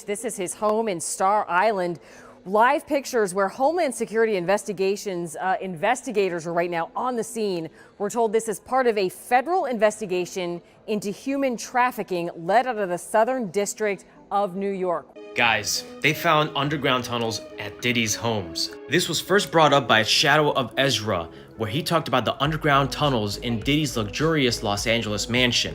This is his home in Star Island. Live pictures where Homeland Security investigators are right now on the scene. We're told this is part of a federal investigation into human trafficking led out of the Southern District of New York. Guys, they found underground tunnels at Diddy's homes. This was first brought up by Shadow of Ezra, where he talked about the underground tunnels in Diddy's luxurious Los Angeles mansion.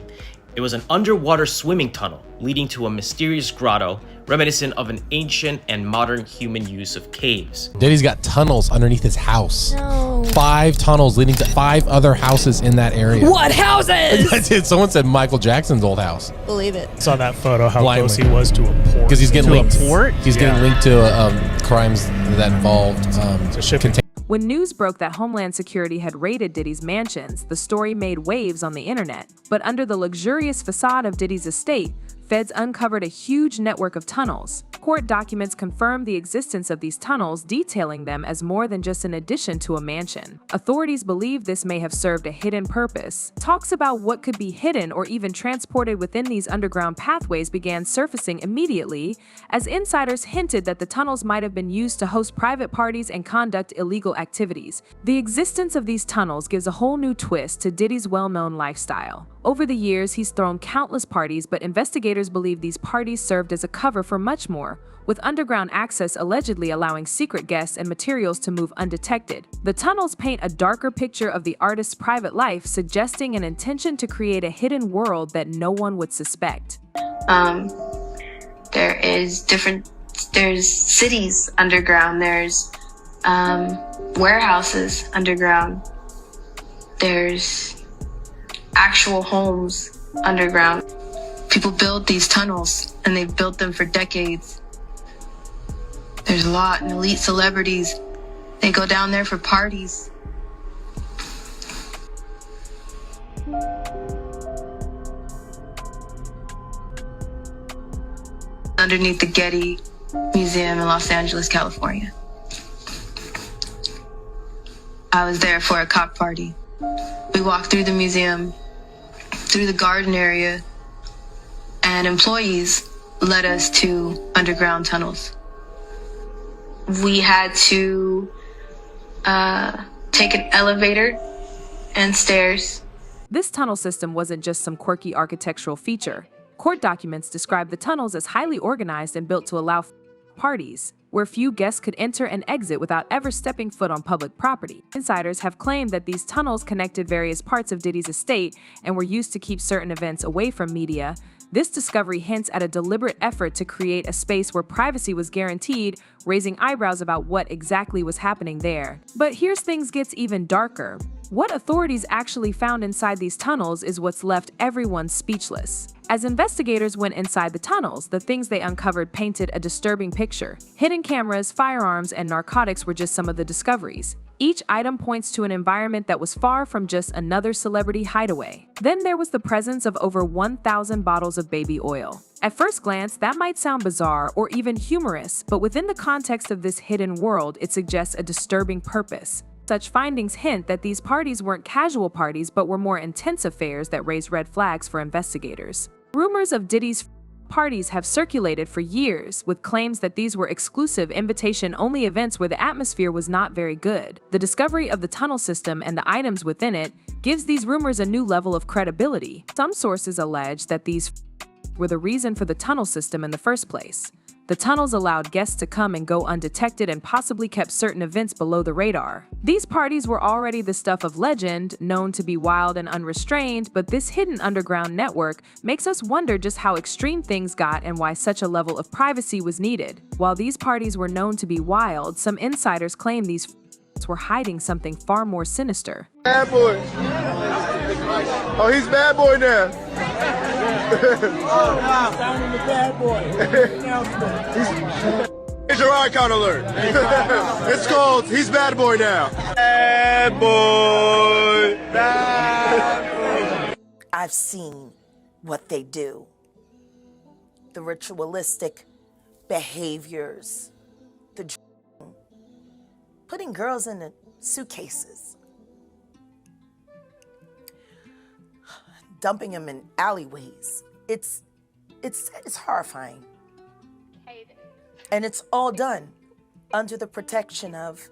It was an underwater swimming tunnel leading to a mysterious grotto, reminiscent of an ancient and modern human use of caves. Diddy's got tunnels underneath his house. No. 5 tunnels leading to 5 other houses in that area. What houses? Someone said Michael Jackson's old house. Believe it. Saw that photo, how Blindly. close he was to a port. Because he's getting linked. To a port? He's getting linked to crimes that involved When news broke that Homeland Security had raided Diddy's mansions, the story made waves on the internet. But under the luxurious facade of Diddy's estate, feds uncovered a huge network of tunnels. Court documents confirmed the existence of these tunnels, detailing them as more than just an addition to a mansion. Authorities believe this may have served a hidden purpose. Talks about what could be hidden or even transported within these underground pathways began surfacing immediately, as insiders hinted that the tunnels might have been used to host private parties and conduct illegal activities. The existence of these tunnels gives a whole new twist to Diddy's well-known lifestyle. Over the years, he's thrown countless parties, but investigators believe these parties served as a cover for much more, with underground access allegedly allowing secret guests and materials to move undetected. The tunnels paint a darker picture of the artist's private life, suggesting an intention to create a hidden world that no one would suspect. There's cities underground, there's warehouses underground, there's actual homes underground. People build these tunnels and they've built them for decades. There's a lot of elite celebrities. They go down there for parties. Underneath the Getty Museum in Los Angeles, California. I was there for a cock party. We walked through the museum, through the garden area, and employees led us to underground tunnels. We had to take an elevator and stairs. This tunnel system wasn't just some quirky architectural feature. Court documents describe the tunnels as highly organized and built to allow parties, where few guests could enter and exit without ever stepping foot on public property. Insiders have claimed that these tunnels connected various parts of Diddy's estate and were used to keep certain events away from media. This discovery hints at a deliberate effort to create a space where privacy was guaranteed, raising eyebrows about what exactly was happening there. But here's things gets even darker. What authorities actually found inside these tunnels is what's left everyone speechless. As investigators went inside the tunnels, the things they uncovered painted a disturbing picture. Hidden cameras, firearms, and narcotics were just some of the discoveries. Each item points to an environment that was far from just another celebrity hideaway. Then there was the presence of over 1,000 bottles of baby oil. At first glance, that might sound bizarre or even humorous, but within the context of this hidden world, it suggests a disturbing purpose. Such findings hint that these parties weren't casual parties but were more intense affairs that raised red flags for investigators. Rumors of Diddy's parties have circulated for years, with claims that these were exclusive invitation-only events where the atmosphere was not very good. The discovery of the tunnel system and the items within it gives these rumors a new level of credibility. Some sources allege that these were the reason for the tunnel system in the first place. The tunnels allowed guests to come and go undetected and possibly kept certain events below the radar. These parties were already the stuff of legend, known to be wild and unrestrained, but this hidden underground network makes us wonder just how extreme things got and why such a level of privacy was needed. While these parties were known to be wild, some insiders claim these were hiding something far more sinister. Bad boy. Oh, he's bad boy now. Sounding the bad boy. Here's your icon alert. It's called He's Bad Boy Now. Bad boy. Bad boy. I've seen what they do. The ritualistic behaviors. The putting girls in the suitcases. Dumping them in alleyways. It's horrifying. And it's all done under the protection of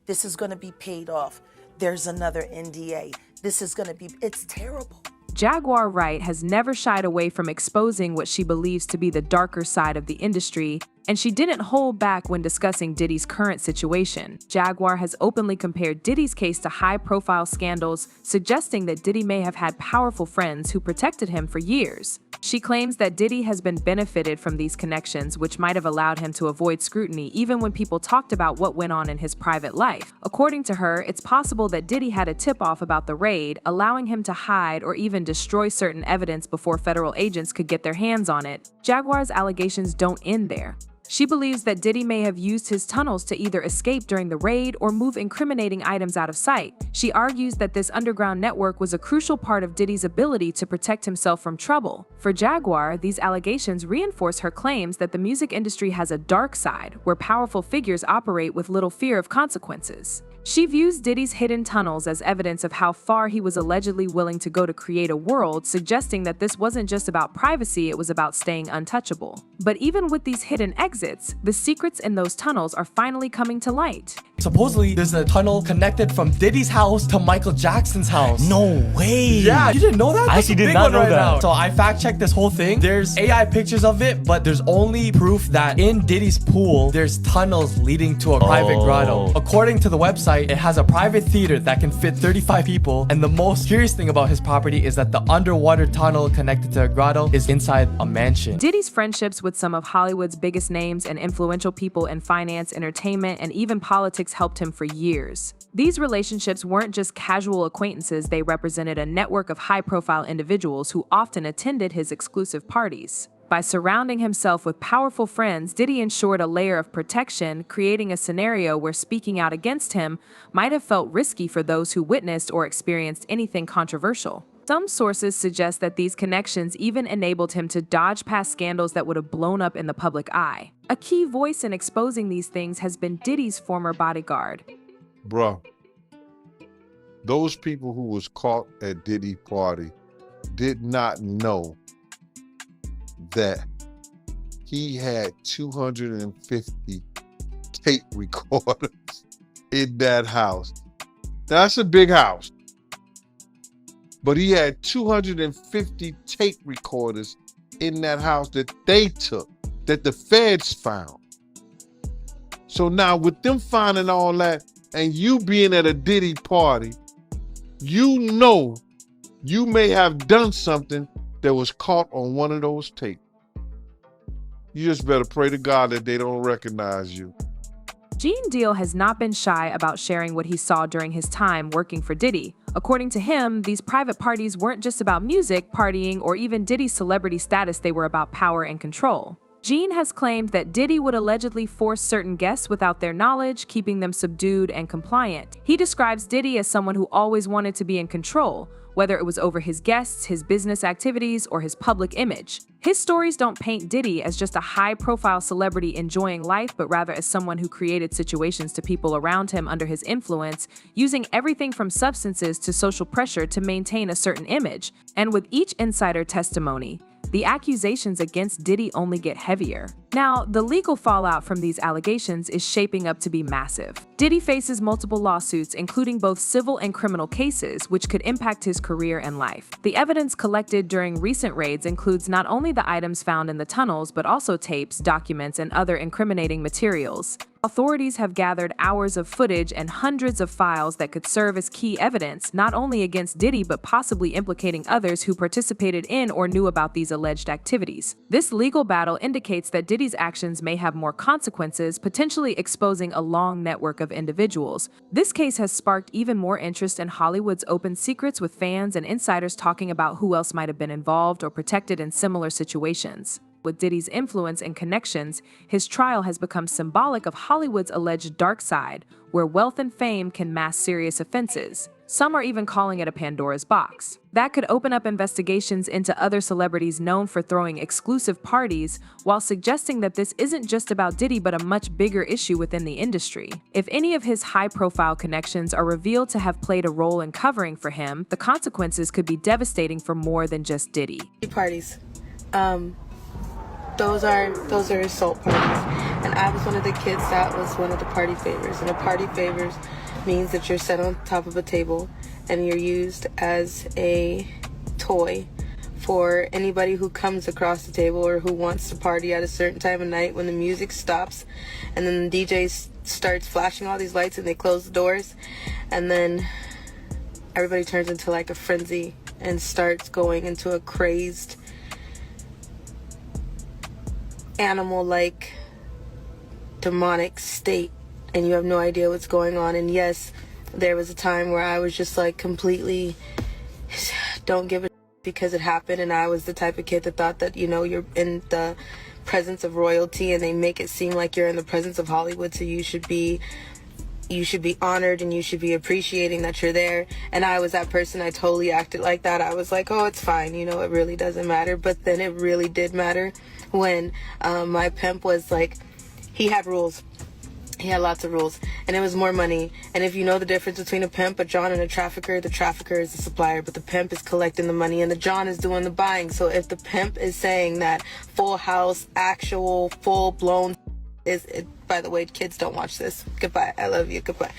this is going to be paid off. There's another NDA. This is going to be, it's terrible. Jaguar Wright has never shied away from exposing what she believes to be the darker side of the industry, and she didn't hold back when discussing Diddy's current situation. Jaguar has openly compared Diddy's case to high-profile scandals, suggesting that Diddy may have had powerful friends who protected him for years. She claims that Diddy has been benefited from these connections, which might have allowed him to avoid scrutiny even when people talked about what went on in his private life. According to her, it's possible that Diddy had a tip-off about the raid, allowing him to hide or even destroy certain evidence before federal agents could get their hands on it. Jaguar's allegations don't end there. She believes that Diddy may have used his tunnels to either escape during the raid or move incriminating items out of sight. She argues that this underground network was a crucial part of Diddy's ability to protect himself from trouble. For Jaguar, these allegations reinforce her claims that the music industry has a dark side, where powerful figures operate with little fear of consequences. She views Diddy's hidden tunnels as evidence of how far he was allegedly willing to go to create a world, suggesting that this wasn't just about privacy, it was about staying untouchable. But even with these hidden exits, the secrets in those tunnels are finally coming to light. Supposedly, there's a tunnel connected from Diddy's house to Michael Jackson's house. No way. Yeah, you didn't know that? I actually did not know that. So I fact-checked this whole thing. There's AI pictures of it, but there's only proof that in Diddy's pool, there's tunnels leading to a private grotto. According to the website, it has a private theater that can fit 35 people, and the most curious thing about his property is that the underwater tunnel connected to a grotto is inside a mansion. Diddy's friendships with some of Hollywood's biggest names and influential people in finance, entertainment, and even politics helped him for years. These relationships weren't just casual acquaintances, they represented a network of high-profile individuals who often attended his exclusive parties. By surrounding himself with powerful friends, Diddy ensured a layer of protection, creating a scenario where speaking out against him might have felt risky for those who witnessed or experienced anything controversial. Some sources suggest that these connections even enabled him to dodge past scandals that would have blown up in the public eye. A key voice in exposing these things has been Diddy's former bodyguard. Bruh, those people who was caught at Diddy party did not know that he had 250 tape recorders in that house. That's a big house. But he had 250 tape recorders in that house that they took, that the feds found. So now with them finding all that and you being at a Diddy party, you know you may have done something that was caught on one of those tapes. You just better pray to God that they don't recognize you. Gene Deal has not been shy about sharing what he saw during his time working for Diddy. According to him, these private parties weren't just about music, partying, or even Diddy's celebrity status, they were about power and control. Gene has claimed that Diddy would allegedly force certain guests without their knowledge, keeping them subdued and compliant. He describes Diddy as someone who always wanted to be in control, whether it was over his guests, his business activities, or his public image. His stories don't paint Diddy as just a high-profile celebrity enjoying life, but rather as someone who created situations to people around him under his influence, using everything from substances to social pressure to maintain a certain image. And with each insider testimony, the accusations against Diddy only get heavier. Now, the legal fallout from these allegations is shaping up to be massive. Diddy faces multiple lawsuits, including both civil and criminal cases, which could impact his career and life. The evidence collected during recent raids includes not only the items found in the tunnels, but also tapes, documents, and other incriminating materials. Authorities have gathered hours of footage and hundreds of files that could serve as key evidence, not only against Diddy, but possibly implicating others who participated in or knew about these alleged activities. This legal battle indicates that Diddy's actions may have more consequences, potentially exposing a long network of individuals. This case has sparked even more interest in Hollywood's open secrets, with fans and insiders talking about who else might have been involved or protected in similar situations. With Diddy's influence and connections, his trial has become symbolic of Hollywood's alleged dark side, where wealth and fame can mask serious offenses. Some are even calling it a Pandora's box. That could open up investigations into other celebrities known for throwing exclusive parties, while suggesting that this isn't just about Diddy but a much bigger issue within the industry. If any of his high-profile connections are revealed to have played a role in covering for him, the consequences could be devastating for more than just Diddy. Parties. those are assault parties. And I was one of the kids that was one of the party favors. And a party favors means that you're set on top of a table and you're used as a toy for anybody who comes across the table or who wants to party at a certain time of night when the music stops and then the DJ starts flashing all these lights and they close the doors, and then everybody turns into like a frenzy and starts going into a crazed animal-like demonic state, and you have no idea what's going on. And yes, there was a time where I was just like completely don't give a because it happened, and I was the type of kid that thought that, you know, you're in the presence of royalty and they make it seem like you're in the presence of Hollywood, so you should be honored and you should be appreciating that you're there. And I was that person. I totally acted like that. I was like, oh, it's fine, you know, it really doesn't matter. But then it really did matter when my pimp was like, he had rules. He had lots of rules, and it was more money. And if you know the difference between a pimp, a John, and a trafficker, the trafficker is the supplier, but the pimp is collecting the money, and the John is doing the buying. So if the pimp is saying that full house, actual, full-blown by the way, kids, don't watch this. Goodbye. I love you. Goodbye.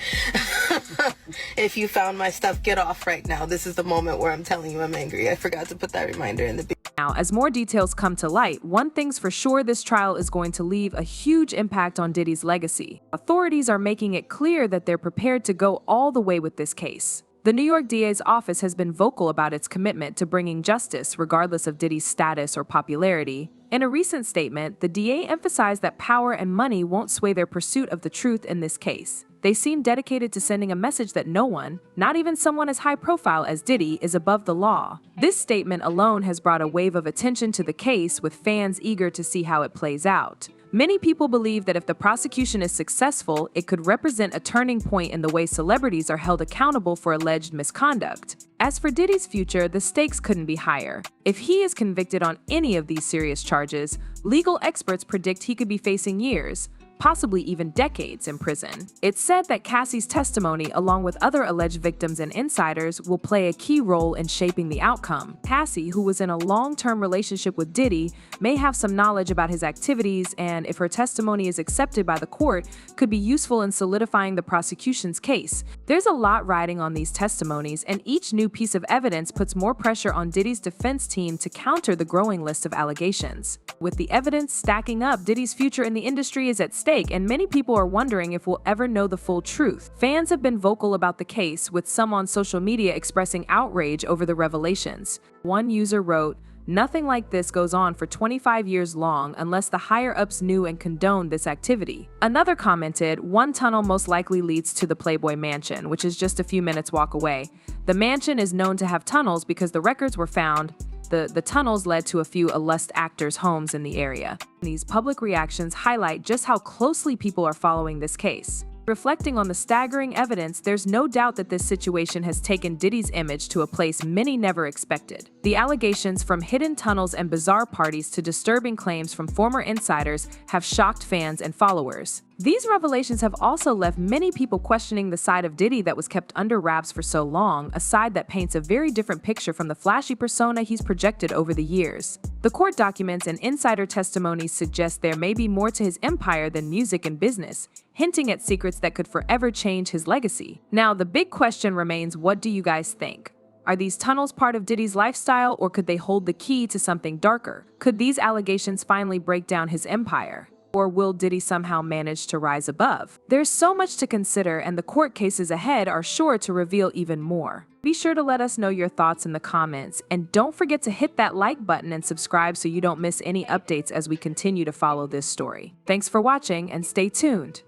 If you found my stuff, get off right now. This is the moment where I'm telling you I'm angry. I forgot to put that reminder in the beginning. Now, as more details come to light, one thing's for sure: this trial is going to leave a huge impact on Diddy's legacy. Authorities are making it clear that they're prepared to go all the way with this case. The New York DA's office has been vocal about its commitment to bringing justice regardless of Diddy's status or popularity. In a recent statement, the DA emphasized that power and money won't sway their pursuit of the truth in this case. They seem dedicated to sending a message that no one, not even someone as high profile as Diddy, is above the law. This statement alone has brought a wave of attention to the case, with fans eager to see how it plays out. Many people believe that if the prosecution is successful, it could represent a turning point in the way celebrities are held accountable for alleged misconduct. As for Diddy's future, the stakes couldn't be higher. If he is convicted on any of these serious charges, legal experts predict he could be facing years, possibly even decades, in prison. It's said that Cassie's testimony, along with other alleged victims and insiders, will play a key role in shaping the outcome. Cassie, who was in a long-term relationship with Diddy, may have some knowledge about his activities, and if her testimony is accepted by the court, could be useful in solidifying the prosecution's case. There's a lot riding on these testimonies, and each new piece of evidence puts more pressure on Diddy's defense team to counter the growing list of allegations. With the evidence stacking up, Diddy's future in the industry is at stake, and many people are wondering if we'll ever know the full truth. Fans have been vocal about the case, with some on social media expressing outrage over the revelations. One user wrote, "Nothing like this goes on for 25 years long unless the higher-ups knew and condoned this activity." Another commented, "One tunnel most likely leads to the Playboy Mansion, which is just a few minutes walk away. The mansion is known to have tunnels because the records were found. The tunnels led to a few A-list actors' homes in the area." These public reactions highlight just how closely people are following this case. Reflecting on the staggering evidence, there's no doubt that this situation has taken Diddy's image to a place many never expected. The allegations, from hidden tunnels and bizarre parties to disturbing claims from former insiders, have shocked fans and followers. These revelations have also left many people questioning the side of Diddy that was kept under wraps for so long, a side that paints a very different picture from the flashy persona he's projected over the years. The court documents and insider testimonies suggest there may be more to his empire than music and business, hinting at secrets that could forever change his legacy. Now, the big question remains: what do you guys think? Are these tunnels part of Diddy's lifestyle, or could they hold the key to something darker? Could these allegations finally break down his empire? Or will Diddy somehow manage to rise above? There's so much to consider, and the court cases ahead are sure to reveal even more. Be sure to let us know your thoughts in the comments, and don't forget to hit that like button and subscribe so you don't miss any updates as we continue to follow this story. Thanks for watching, and stay tuned.